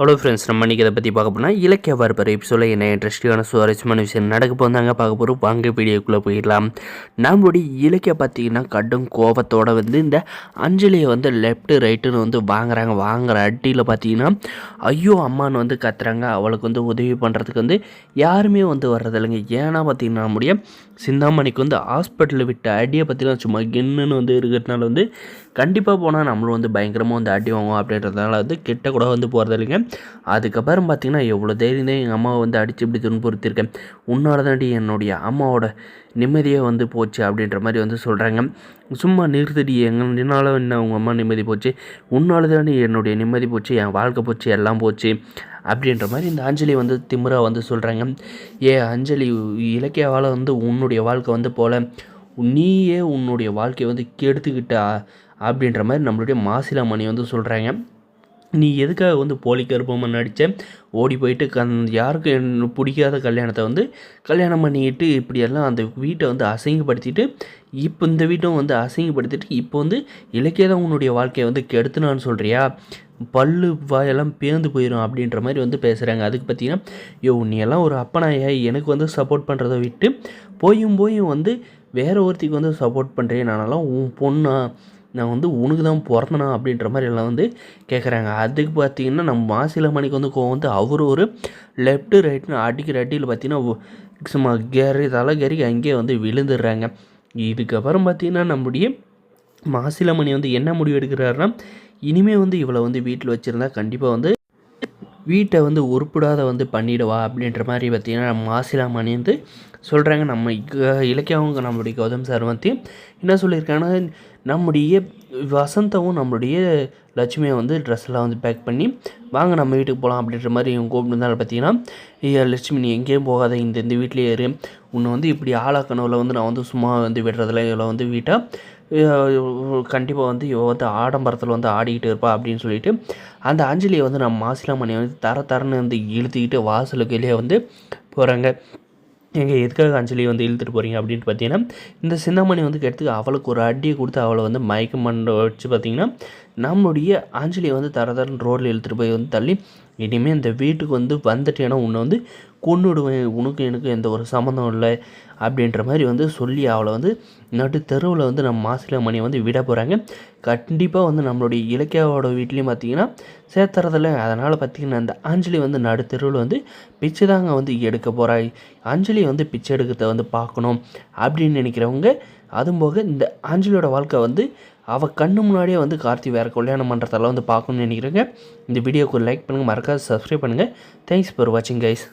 Hello friends, நம்ம இன்றைக்கி இதை பற்றி பார்க்க போனால் இலக்கிய வார்ப்பர் எபிசோட என்ன இன்ட்ரெஸ்டிங்கான சுவாரஸ்யமான விஷயம் நடக்க போந்தாங்க பார்க்க போகிறோம். வாங்க வீடியோக்குள்ளே போயிடலாம். நம்மளுடைய இலக்கிய பார்த்திங்கன்னா கடும் கோபத்தோடு இந்த அஞ்சலியை லெஃப்ட் ரைட்டுன்னு வாங்குற அட்டியில் பார்த்திங்கன்னா ஐயோ அம்மான்னு கத்துறாங்க. அவளுக்கு உதவி பண்ணுறதுக்கு யாருமே வர்றதில்லைங்க. ஏன்னா பார்த்திங்கன்னா நம்முடைய சிந்தாமணிக்கு ஹாஸ்பிட்டலில் விட்ட அடியை பார்த்திங்கன்னா சும்மா கின்னுன்னு இருக்கிறதுனால கண்டிப்பாக போனால் நம்மளும் பயங்கரமாக அடி வாங்குவோம். அப்படின்றதுனால கிட்ட கூட போகிறது இல்லைங்க. அதுக்கப்புறம் பார்த்திங்கன்னா எவ்வளோ தைரியம் தான் எங்கள் அம்மாவை அடித்து இப்படி துன்புறுத்தியிருக்கேன். உன்னால தாண்டி என்னுடைய அம்மாவோட நிம்மதியே போச்சு அப்படின்ற மாதிரி சொல்கிறாங்க. சும்மா நிறுத்தடி, எங்கனால என்ன உங்கள் அம்மா நிம்மதி போச்சு, உன்னால தாண்டி என்னுடைய நிம்மதி போச்சு, என் வாழ்க்கை போச்சு, எல்லாம் போச்சு அப்படின்ற மாதிரி இந்த அஞ்சலி திமிரா சொல்கிறாங்க. அஞ்சலி, இலக்கியாவால் உன்னுடைய வாழ்க்கை போல நீயே உன்னுடைய வாழ்க்கையை கெடுத்துக்கிட்ட அப்படின்ற மாதிரி நம்மளுடைய மாசிலாமணி சொல்கிறாங்க. நீ எதுக்காக போலி கருப்பமாக நடித்த, ஓடி போயிட்டு யாருக்கும் பிடிக்காத கல்யாணத்தை கல்யாணம் பண்ணிக்கிட்டு இப்படியெல்லாம் அந்த வீட்டை அசிங்கப்படுத்திட்டு, இப்போ இந்த வீட்டும் அசிங்கப்படுத்திட்டு, இப்போ இலக்கிய தான் உன்னுடைய வாழ்க்கையை கெடுத்துனான்னு சொல்கிறியா, பல்லு வாயெல்லாம் பேர்ந்து போயிடும் அப்படின்ற மாதிரி பேசுகிறாங்க. அதுக்கு பார்த்தீங்கன்னா நீ எல்லாம் ஒரு அப்பனாயா, எனக்கு சப்போர்ட் பண்ணுறதை விட்டு போயும் வேறு ஒருத்திக்கு சப்போர்ட் பண்ணுறேன், நானெல்லாம் உன் பொண்ணா, நான் உனக்கு தான் பிறந்தனா அப்படின்ற மாதிரி எல்லாம் கேட்குறாங்க. அதுக்கு பார்த்திங்கன்னா நம்ம மாசிலாமணிக்கு கோவம் அவர் ஒரு லெஃப்ட்டு ரைட்னு அடிக்கிற அடியில் பார்த்திங்கன்னா சும்மா தலைகறி அங்கேயே விழுந்துடுறாங்க. இதுக்கப்புறம் பார்த்திங்கன்னா நம்முடைய மாசிலாமணி என்ன முடிவு எடுக்கிறாருன்னா, இனிமேல் இவளை வீட்டில் வச்சுருந்தா கண்டிப்பாக வீட்டை உருப்படாத பண்ணிவிடுவா அப்படின்ற மாதிரி பார்த்திங்கன்னா மாசிலாமணி சொல்கிறாங்க. நம்ம இலக்கியாவும் நம்மளுடைய கௌதம் சார் என்ன சொல்லியிருக்காங்கன்னா, நம்முடைய வசந்தவும் நம்மளுடைய லட்சுமியை ட்ரெஸ்ஸெல்லாம் பேக் பண்ணி வாங்க நம்ம வீட்டுக்கு போகலாம் அப்படின்ற மாதிரி இவங்க கூப்பிட்டுருந்தாலும் பார்த்தீங்கன்னா, லட்சுமி நீ எங்கேயும் போகாத, இந்த வீட்டிலே ஏறு, உன்னை இப்படி ஆளாக்கனவில் நான் சும்மா விடுறதில்ல, இதில் வீட்டை கண்டிப்பாக இவ ஆடம்பரத்தில் ஆடிக்கிட்டு இருப்பா அப்படின்னு சொல்லிட்டு அந்த அஞ்சலியை நம்ம மாசிலாமணியை தரன்னு இழுத்துக்கிட்டு வாசலுக்கு வெளியே போகிறாங்க. எங்கள் எதுக்காக அஞ்சலி இழுத்துட்டு போகிறீங்க அப்படின்னு பார்த்தீங்கன்னா, இந்த சிந்தாமணி கெடுத்துக்கு அவளுக்கு ஒரு அடியை கொடுத்து அவளை மயக்கம் பண்ண வச்சு பார்த்திங்கன்னா நம்மளுடைய அஞ்சலியை தரன்னு ரோட்டில் இழுத்துட்டு போய் தள்ளி, இனிமேல் இந்த வீட்டுக்கு வந்துட்டேன்னா உன்னை கொன்னுடுவேன், உனக்கு எனக்கு எந்த ஒரு சம்மந்தம் இல்லை அப்படின்ற மாதிரி சொல்லி அவளை நடு தெருவில் நம்ம மாசிலாமணியை விட போகிறாங்க. கண்டிப்பாக நம்மளுடைய இலக்கியாவோட வீட்லேயும் பார்த்திங்கன்னா சேர்த்துறதில்ல. அதனால் பார்த்திங்கன்னா அந்த அஞ்சலி நடு தெருவில் பிச்சை தாங்க எடுக்க போகிறாய். அஞ்சலி பிச்சை எடுக்கிறத பார்க்கணும் அப்படின்னு நினைக்கிறவங்க, அதுவும் போக இந்த அஞ்சலியோட வாழ்க்கை அவள் கண்ணு முன்னாடியே கார்த்தி வேறு கல்யாணம் பண்ணுறதெல்லாம் பார்க்கணும்னு நினைக்கிறேங்க. இந்த வீடியோக்கு லைக் பண்ணுங்கள், மறக்காது சப்ஸ்கிரைப் பண்ணுங்கள். தேங்க்ஸ் ஃபார் வாட்சிங் கைஸ்.